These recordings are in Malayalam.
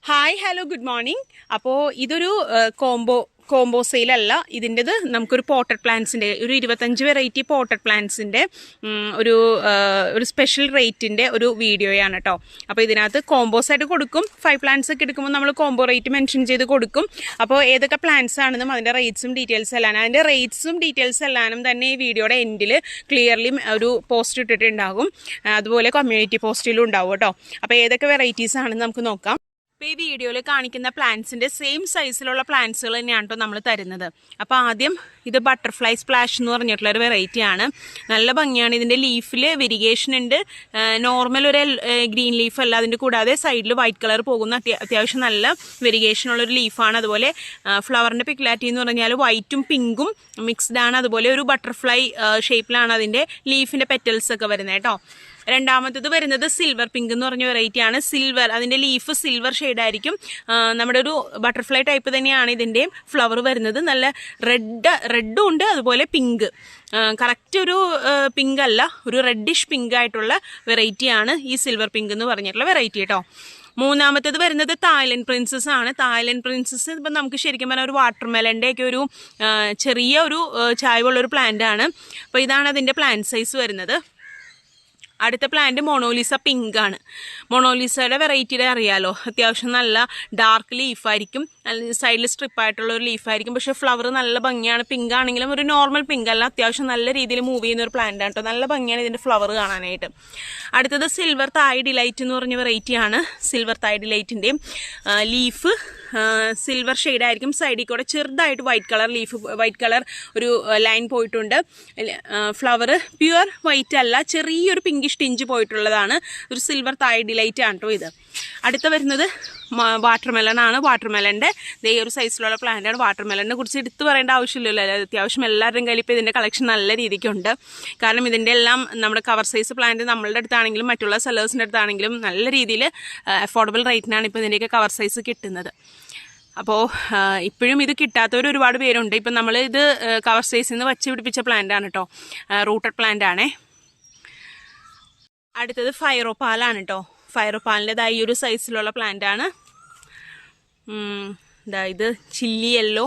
Hi hello good morning. അപ്പോൾ ഇതൊരു കോംബോ സെയിലല്ല. ഇതിൻ്റെത് നമുക്കൊരു പോട്ടഡ് പ്ലാന്റ്സിൻ്റെ ഒരു 25 വെറൈറ്റി പോട്ടഡ് പ്ലാന്റ്സിൻ്റെ ഒരു സ്പെഷ്യൽ റേറ്റിൻ്റെ ഒരു വീഡിയോയാണ് കേട്ടോ. അപ്പോൾ ഇതിനകത്ത് കോംബോസ് ആയിട്ട് കൊടുക്കും. 5 പ്ലാന്റ്സ് ഒക്കെ എടുക്കുമ്പോൾ നമ്മൾ കോംബോ റേറ്റ് മെൻഷൻ ചെയ്ത് കൊടുക്കും. അപ്പോൾ ഏതൊക്കെ പ്ലാന്റ്സ് ആണെന്നും അതിൻ്റെ റേറ്റ്സും ഡീറ്റെയിൽസ് എല്ലാം അതിൻ്റെ റേറ്റ്സും ഡീറ്റെയിൽസ് എല്ലാം തന്നെ ഈ വീഡിയോയുടെ എൻഡിൽ ക്ലിയർലി ഒരു പോസ്റ്റ് ഇട്ടിട്ടുണ്ടാകും. അതുപോലെ കമ്മ്യൂണിറ്റി പോസ്റ്റിലും ഉണ്ടാവും കേട്ടോ. അപ്പോൾ ഏതൊക്കെ വെറൈറ്റീസ് ആണെന്ന് നമുക്ക് നോക്കാം. ഇപ്പോൾ ഈ വീഡിയോയിൽ കാണിക്കുന്ന പ്ലാന്റ്സിൻ്റെ സെയിം സൈസിലുള്ള പ്ലാന്റ്സുകൾ തന്നെയാണ് കേട്ടോ നമ്മൾ തരുന്നത്. അപ്പോൾ ആദ്യം ഇത് ബട്ടർഫ്ലൈ സ്പ്ലാഷ് എന്ന് പറഞ്ഞിട്ടുള്ളൊരു വെറൈറ്റിയാണ്. നല്ല ഭംഗിയാണ്. ഇതിൻ്റെ ലീഫിൽ വെരിഗേഷൻ ഉണ്ട്. നോർമൽ ഒരു ഗ്രീൻ ലീഫ് അല്ല. അതിൻ്റെ കൂടാതെ സൈഡിൽ വൈറ്റ് കളർ പോകുന്ന അത്യാവശ്യം നല്ല വെരിഗേഷൻ ഉള്ളൊരു ലീഫാണ്. അതുപോലെ ഫ്ലവറിൻ്റെ പിക്ലാറ്റി എന്ന് പറഞ്ഞാൽ വൈറ്റും പിങ്കും മിക്സ്ഡ് ആണ്. അതുപോലെ ഒരു ബട്ടർഫ്ലൈ ഷേപ്പിലാണ് അതിൻ്റെ ലീഫിൻ്റെ പെറ്റൽസ് ഒക്കെ വരുന്നത് കേട്ടോ. രണ്ടാമത്തേത് വരുന്നത് സിൽവർ പിങ്ക് എന്ന് പറഞ്ഞ വെറൈറ്റിയാണ്. സിൽവർ അതിൻ്റെ ലീഫ് സിൽവർ ഷെയ്ഡായിരിക്കും. നമ്മുടെ ഒരു ബട്ടർഫ്ലൈ ടൈപ്പ് തന്നെയാണ് ഇതിൻ്റെയും ഫ്ലവർ വരുന്നത്. നല്ല റെഡും ഉണ്ട്, അതുപോലെ പിങ്ക്. കറക്റ്റ് ഒരു പിങ്ക് അല്ല, ഒരു റെഡിഷ് പിങ്ക് ആയിട്ടുള്ള വെറൈറ്റിയാണ് ഈ സിൽവർ പിങ്ക് എന്ന് പറഞ്ഞിട്ടുള്ള വെറൈറ്റി കേട്ടോ. മൂന്നാമത്തേത് വരുന്നത് തായ്ലൻഡ് പ്രിൻസസ് ആണ്. തായ്ലൻഡ് പ്രിൻസസ് ഇപ്പം നമുക്ക് ശരിക്കും പറഞ്ഞാൽ ഒരു വാട്ടർമെലൻ്റെ ഒക്കെ ഒരു ചെറിയ ഒരു ചായവുള്ളൊരു പ്ലാന്റ് ആണ്. അപ്പോൾ ഇതാണ് അതിൻ്റെ പ്ലാന്റ് സൈസ് വരുന്നത്. അടുത്ത പ്ലാന്റ് മൊണോലിസ പിങ്ക് ആണ്. മൊണോലിസയുടെ വെറൈറ്റിയുടെ അറിയാലോ, അത്യാവശ്യം നല്ല ഡാർക്ക് ലീഫായിരിക്കും, സൈഡിൽ സ്ട്രിപ്പായിട്ടുള്ള ഒരു ലീഫായിരിക്കും. പക്ഷേ ഫ്ലവർ നല്ല ഭംഗിയാണ്. പിങ്ക് ആണെങ്കിലും ഒരു നോർമൽ പിങ്ക് അല്ല, അത്യാവശ്യം നല്ല രീതിയിൽ മൂവ് ചെയ്യുന്ന ഒരു പ്ലാന്റ് ആണ് കേട്ടോ. നല്ല ഭംഗിയാണ് ഇതിൻ്റെ ഫ്ലവർ കാണാനായിട്ട്. അടുത്തത് സിൽവർ തായ് ഡിലൈറ്റ് എന്ന് പറഞ്ഞ വെറൈറ്റിയാണ്. സിൽവർ തായ് ഡിലൈറ്റിൻ്റെയും ലീഫ് സിൽവർ ഷെയ്ഡായിരിക്കും. സൈഡിൽ കൂടെ ചെറുതായിട്ട് വൈറ്റ് കളർ ഒരു ലൈൻ പോയിട്ടുണ്ട്. ഫ്ലവർ പ്യുവർ വൈറ്റ് അല്ല, ചെറിയൊരു പിങ്കിഷ് ടിഞ്ച് പോയിട്ടുള്ളതാണ്. ഒരു സിൽവർ തായ് ഡിലൈറ്റ് ആണ് കേട്ടോ ഇത്. അടുത്ത വരുന്നത് വാട്ടർമെലൺ ആണ്. വാട്ടർമെലൻ്റെ ഈ ഒരു സൈസിലുള്ള പ്ലാന്റ് ആണ്. വാട്ടർമെലനെ കുറിച്ച് എടുത്തു പറയേണ്ട ആവശ്യമില്ലല്ലോ. അത്യാവശ്യം എല്ലാവരുടെയും കയ്യിൽ ഇപ്പോൾ ഇതിൻ്റെ കളക്ഷൻ നല്ല രീതിക്കുണ്ട്. കാരണം ഇതിൻ്റെ എല്ലാം നമ്മുടെ കവർ സൈസ് പ്ലാന്റ് നമ്മളുടെ അടുത്താണെങ്കിലും മറ്റുള്ള സെല്ലേഴ്സിൻ്റെ അടുത്താണെങ്കിലും നല്ല രീതിയിൽ അഫോർഡബിൾ റേറ്റിനാണ് ഇപ്പോൾ ഇതിൻ്റെയൊക്കെ കവർ സൈസ് കിട്ടുന്നത്. അപ്പോൾ ഇപ്പോഴും ഇത് കിട്ടാത്തവർ ഒരുപാട് പേരുണ്ട്. ഇപ്പം നമ്മൾ ഇത് കവർ സൈസിൽ നിന്ന് വച്ച് പിടിപ്പിച്ച പ്ലാന്റ് ആണ് കേട്ടോ. റൂട്ടഡ് പ്ലാന്റ് ആണേ. അടുത്തത് ഫൈറോപ്പാലാണ് കേട്ടോ. ഫൈറോപ്പാലിൻ്റെതായി ഈ ഒരു സൈസിലുള്ള പ്ലാന്റ് ആണ്. ഇത് ചില്ലി യെല്ലോ.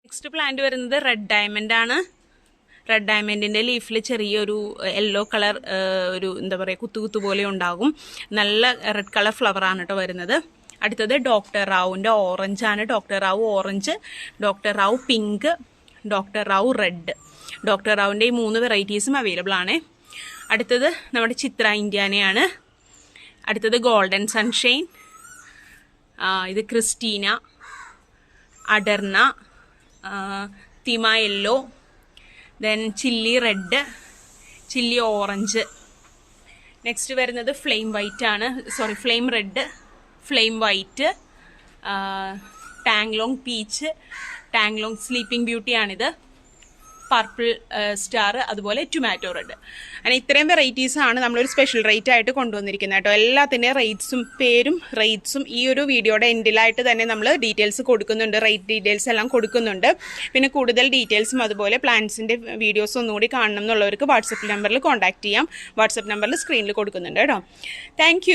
നെക്സ്റ്റ് പ്ലാന്റ് വരുന്നത് റെഡ് ഡയമണ്ട് ആണ്. റെഡ് ഡയമണ്ടിൻ്റെ ലീഫിൽ ചെറിയൊരു യെല്ലോ കളർ ഒരു എന്താ പറയുക കുത്തു പോലെ ഉണ്ടാകും. നല്ല റെഡ് കളർ ഫ്ലവറാണ് കേട്ടോ വരുന്നത്. അടുത്തത് ഡോക്ടർ റാവുവിൻ്റെ ഓറഞ്ച് ആണ്. Doctor Rao orange, doctor Rao pink, doctor Rao red. Doctor റാവുവിൻ്റെ ഈ 3 വെറൈറ്റീസും അവൈലബിൾ ആണ്. അടുത്തത് നമ്മുടെ ചിത്ര ഇന്ത്യാനയാണ്. അടുത്തത് ഗോൾഡൻ സൺഷൈൻ, ഇത് ക്രിസ്റ്റീന, അഡർന, തിമ yellow, then chilli red, chilli orange. Next വരുന്നത് ഫ്ലെയിം വൈറ്റ് ആണ്. ഫ്ലെയിം റെഡ്, ഫ്ലെയിം വൈറ്റ്, ടാങ്ലോങ് പീച്ച്, ടാങ്ലോങ് സ്ലീപ്പിംഗ് ബ്യൂട്ടിയാണിത്, പർപ്പിൾ സ്റ്റാർ, അതുപോലെ ടൊമാറ്റോ റെഡ്. അങ്ങനെ ഇത്രയും വെറൈറ്റീസാണ് നമ്മളൊരു സ്പെഷ്യൽ റേറ്റ് ആയിട്ട് കൊണ്ടുവന്നിരിക്കുന്നത് കേട്ടോ. എല്ലാത്തിൻ്റെ റേറ്റ്സും പേരും റേറ്റ്സും ഈ ഒരു വീഡിയോയുടെ എൻഡിലായിട്ട് തന്നെ നമ്മൾ ഡീറ്റെയിൽസ് കൊടുക്കുന്നുണ്ട്. റേറ്റ് ഡീറ്റെയിൽസ് എല്ലാം കൊടുക്കുന്നുണ്ട്. പിന്നെ കൂടുതൽ ഡീറ്റെയിൽസും അതുപോലെ പ്ലാൻസിൻ്റെ വീഡിയോസ് ഒന്നുകൂടി കാണണം എന്നുള്ളവർക്ക് വാട്സപ്പ് നമ്പറിൽ കോൺടാക്ട് ചെയ്യാം. വാട്സപ്പ് നമ്പറിൽ സ്ക്രീനിൽ കൊടുക്കുന്നുണ്ട് കേട്ടോ. താങ്ക്